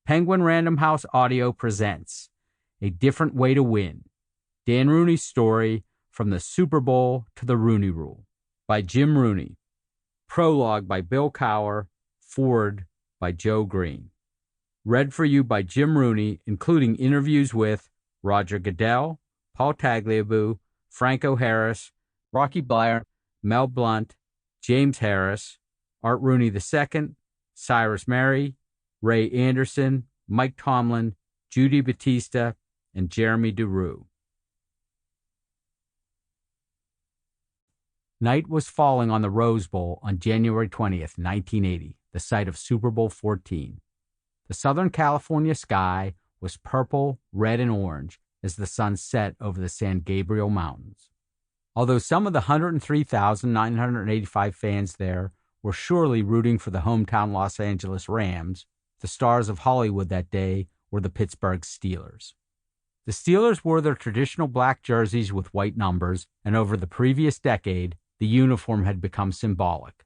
Penguin Random House Audio presents A Different Way to Win, Dan Rooney's story from the Super Bowl to the Rooney Rule by Jim Rooney. Prologue by Bill Cower, foreword by Joe Green. Read for you by Jim Rooney, including interviews with Roger Goodell, Paul Tagliabue, Franco Harris, Rocky Blier, Mel Blount, James Harris, Art Rooney II, Cyrus Merhi, Ray Anderson, Mike Tomlin, Judy Battista, and Jeremi Duru. Night was falling on the Rose Bowl on January 20th, 1980, the site of Super Bowl 14. The Southern California sky was purple, red, and orange as the sun set over the San Gabriel Mountains. Although some of the 103,985 fans there were surely rooting for the hometown Los Angeles Rams, the stars of Hollywood that day were the Pittsburgh Steelers. The Steelers wore their traditional black jerseys with white numbers, and over the previous decade, the uniform had become symbolic.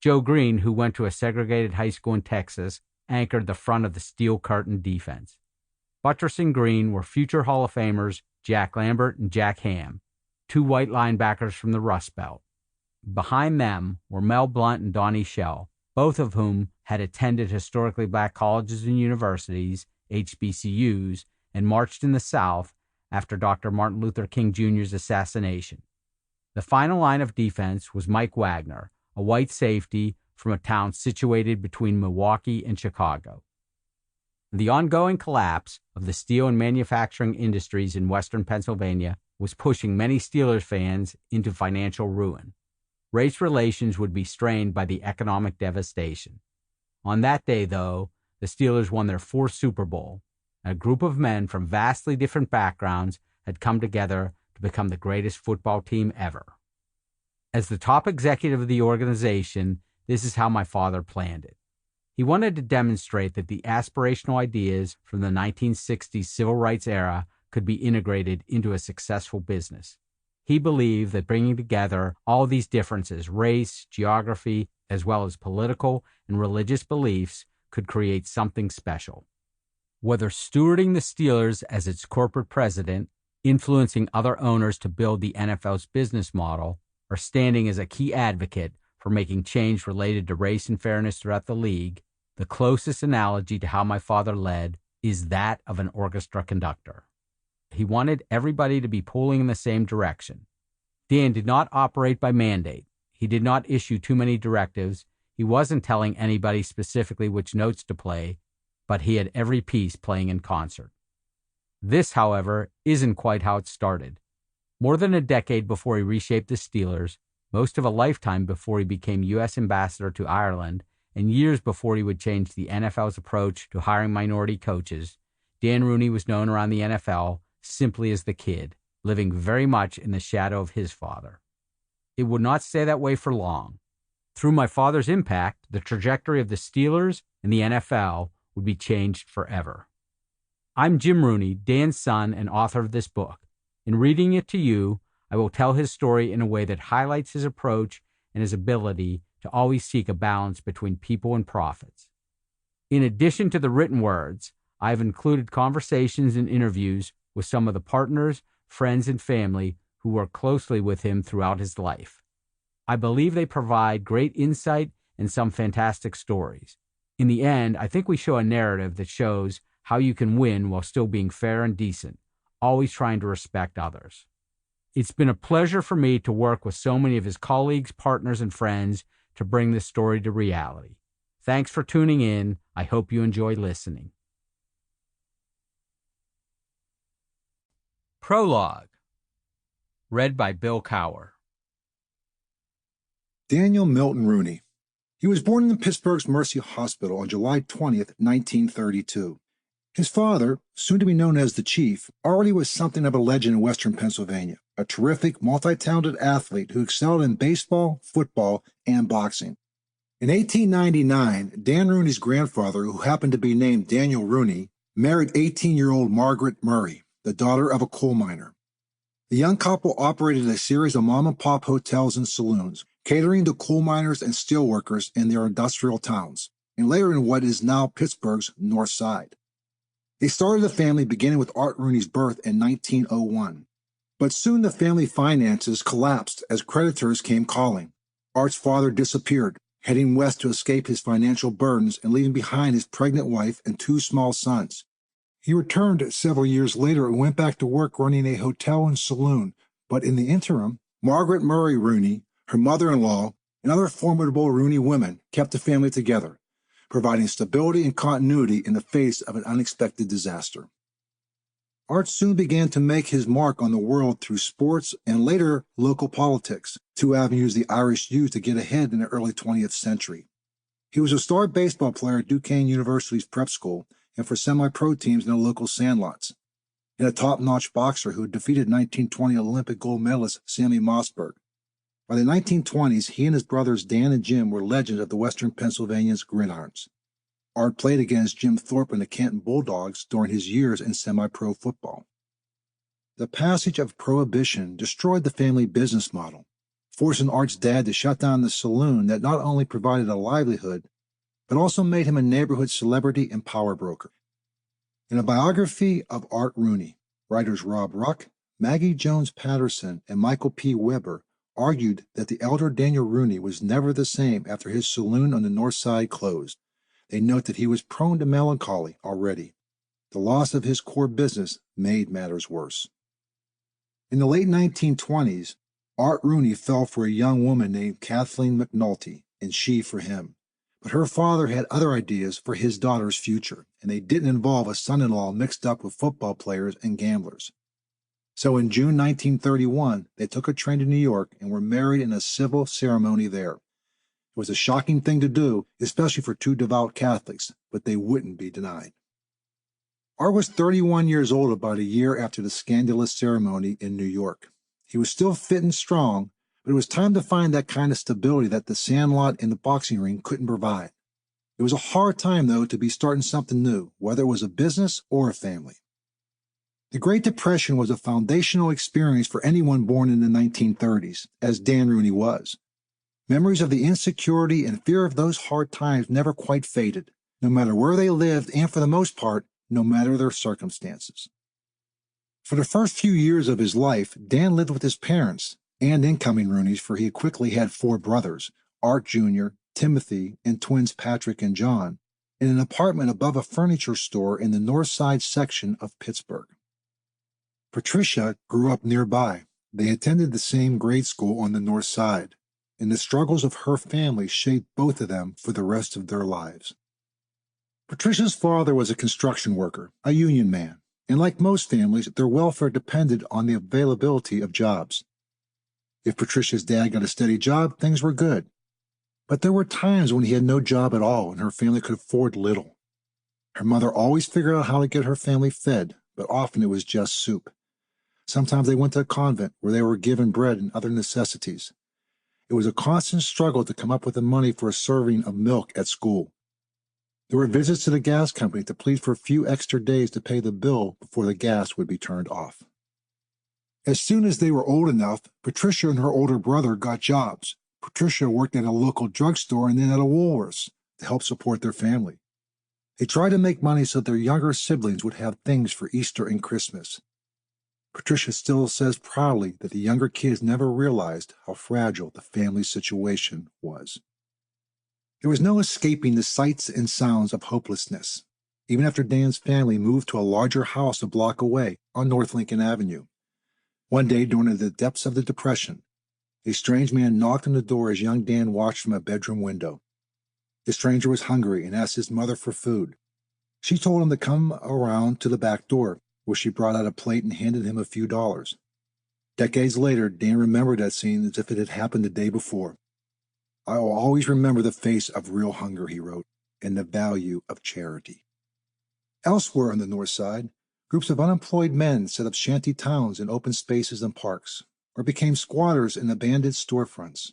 Joe Green, who went to a segregated high school in Texas, anchored the front of the steel curtain defense. Buttressing Green were future Hall of Famers Jack Lambert and Jack Ham, two white linebackers from the Rust Belt. Behind them were Mel Blount and Donnie Shell, both of whom had attended historically black colleges and universities, HBCUs, and marched in the South after Dr. Martin Luther King Jr.'s assassination. The final line of defense was Mike Wagner, a white safety from a town situated between Milwaukee and Chicago. The ongoing collapse of the steel and manufacturing industries in western Pennsylvania was pushing many Steelers fans into financial ruin. Race relations would be strained by the economic devastation. On that day, though, the Steelers won their fourth Super Bowl, and a group of men from vastly different backgrounds had come together to become the greatest football team ever. As the top executive of the organization, this is how my father planned it. He wanted to demonstrate that the aspirational ideas from the 1960s civil rights era could be integrated into a successful business. He believed that bringing together all these differences, race, geography, as well as political and religious beliefs, could create something special. Whether stewarding the Steelers as its corporate president, influencing other owners to build the NFL's business model, or standing as a key advocate for making change related to race and fairness throughout the league, the closest analogy to how my father led is that of an orchestra conductor. He wanted everybody to be pulling in the same direction. Dan did not operate by mandate. He did not issue too many directives. He wasn't telling anybody specifically which notes to play, but he had every piece playing in concert. This, however, isn't quite how it started. More than a decade before he reshaped the Steelers, most of a lifetime before he became U.S. ambassador to Ireland, and years before he would change the NFL's approach to hiring minority coaches, Dan Rooney was known around the NFL simply as the Kid, living very much in the shadow of his father. It would not stay that way for long. Through my father's impact, the trajectory of the Steelers and the NFL would be changed forever. I'm Jim Rooney, Dan's son and author of this book. In reading it to you, I will tell his story in a way that highlights his approach and his ability to always seek a balance between people and profits. In addition to the written words, I have included conversations and interviews with some of the partners, friends, and family who worked closely with him throughout his life. I believe they provide great insight and some fantastic stories. In the end, I think we show a narrative that shows how you can win while still being fair and decent, always trying to respect others. It's been a pleasure for me to work with so many of his colleagues, partners, and friends to bring this story to reality. Thanks for tuning in. I hope you enjoy listening. Prologue. Read by Bill Cower. Daniel Milton Rooney. He was born in Pittsburgh's Mercy Hospital on July 20th, 1932. His father, soon to be known as the Chief, already was something of a legend in western Pennsylvania, a terrific, multi-talented athlete who excelled in baseball, football, and boxing. In 1899, Dan Rooney's grandfather, who happened to be named Daniel Rooney, married 18-year-old Margaret Merhi, the daughter of a coal miner. The young couple operated a series of mom-and-pop hotels and saloons, catering to coal miners and steelworkers in their industrial towns. and later in what is now Pittsburgh's North Side. They started the family beginning with Art Rooney's birth in 1901. But soon the family finances collapsed as creditors came calling. Art's father disappeared, heading west to escape his financial burdens and leaving behind his pregnant wife and 2 small sons. He returned several years later and went back to work running a hotel and saloon, but in the interim, Margaret Merhi Rooney, her mother-in-law, and other formidable Rooney women kept the family together, providing stability and continuity in the face of an unexpected disaster. Art soon began to make his mark on the world through sports and later local politics, 2 avenues the Irish used to get ahead in the early 20th century. He was a star baseball player at Duquesne University's prep school and for semi-pro teams in the local sandlots, and a top-notch boxer who defeated 1920 Olympic gold medalist Sammy Mossberg. By the 1920s, he and his brothers Dan and Jim were legends of the Western Pennsylvania's gridirons. Art played against Jim Thorpe and the Canton Bulldogs during his years in semi-pro football. The passage of Prohibition destroyed the family business model, forcing Art's dad to shut down the saloon that not only provided a livelihood, but also made him a neighborhood celebrity and power broker. In a biography of Art Rooney, writers Rob Ruck, Maggie Jones Patterson, and Michael P. Weber argued that the elder Daniel Rooney was never the same after his saloon on the North Side closed. They note that he was prone to melancholy already. The loss of his core business made matters worse. In the late 1920s, Art Rooney fell for a young woman named Kathleen McNulty, and she for him. But her father had other ideas for his daughter's future, and they didn't involve a son-in-law mixed up with football players and gamblers. So in June 1931, they took a train to New York and were married in a civil ceremony there. It was a shocking thing to do, especially for 2 devout Catholics, but they wouldn't be denied. Art was 31 years old about a year after the scandalous ceremony in New York. He was still fit and strong, but it was time to find that kind of stability that the sandlot and the boxing ring couldn't provide. It was a hard time, though, to be starting something new, whether it was a business or a family. The Great Depression was a foundational experience for anyone born in the 1930s, as Dan Rooney was. Memories of the insecurity and fear of those hard times never quite faded, no matter where they lived and, for the most part, no matter their circumstances. For the first few years of his life, Dan lived with his parents and incoming Rooneys, for he quickly had 4 brothers, Art Jr., Timothy, and twins Patrick and John, in an apartment above a furniture store in the North Side section of Pittsburgh. Patricia grew up nearby. They attended the same grade school on the North Side, and the struggles of her family shaped both of them for the rest of their lives. Patricia's father was a construction worker, a union man, and like most families, their welfare depended on the availability of jobs. If Patricia's dad got a steady job, things were good. But there were times when he had no job at all and her family could afford little. Her mother always figured out how to get her family fed, but often it was just soup. Sometimes they went to a convent where they were given bread and other necessities. It was a constant struggle to come up with the money for a serving of milk at school. There were visits to the gas company to plead for a few extra days to pay the bill before the gas would be turned off. As soon as they were old enough, Patricia and her older brother got jobs. Patricia worked at a local drugstore and then at a Woolworth's to help support their family. They tried to make money so their younger siblings would have things for Easter and Christmas. Patricia still says proudly that the younger kids never realized how fragile the family situation was. There was no escaping the sights and sounds of hopelessness, even after Dan's family moved to a larger house a block away on North Lincoln Avenue. One day during the depths of the Depression, a strange man knocked on the door as young Dan watched from a bedroom window. The stranger was hungry and asked his mother for food. She told him to come around to the back door, where she brought out a plate and handed him a few dollars. Decades later, Dan remembered that scene as if it had happened the day before. "I will always remember the face of real hunger," he wrote, "and the value of charity." Elsewhere on the North Side, groups of unemployed men set up shanty towns in open spaces and parks, or became squatters in abandoned storefronts.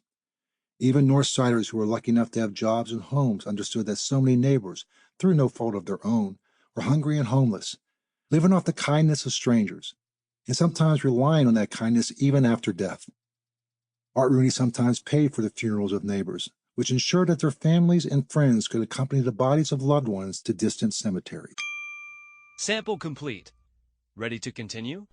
Even Northsiders who were lucky enough to have jobs and homes understood that so many neighbors, through no fault of their own, were hungry and homeless, living off the kindness of strangers, and sometimes relying on that kindness even after death. Art Rooney sometimes paid for the funerals of neighbors, which ensured that their families and friends could accompany the bodies of loved ones to distant cemeteries. Sample complete. Ready to continue?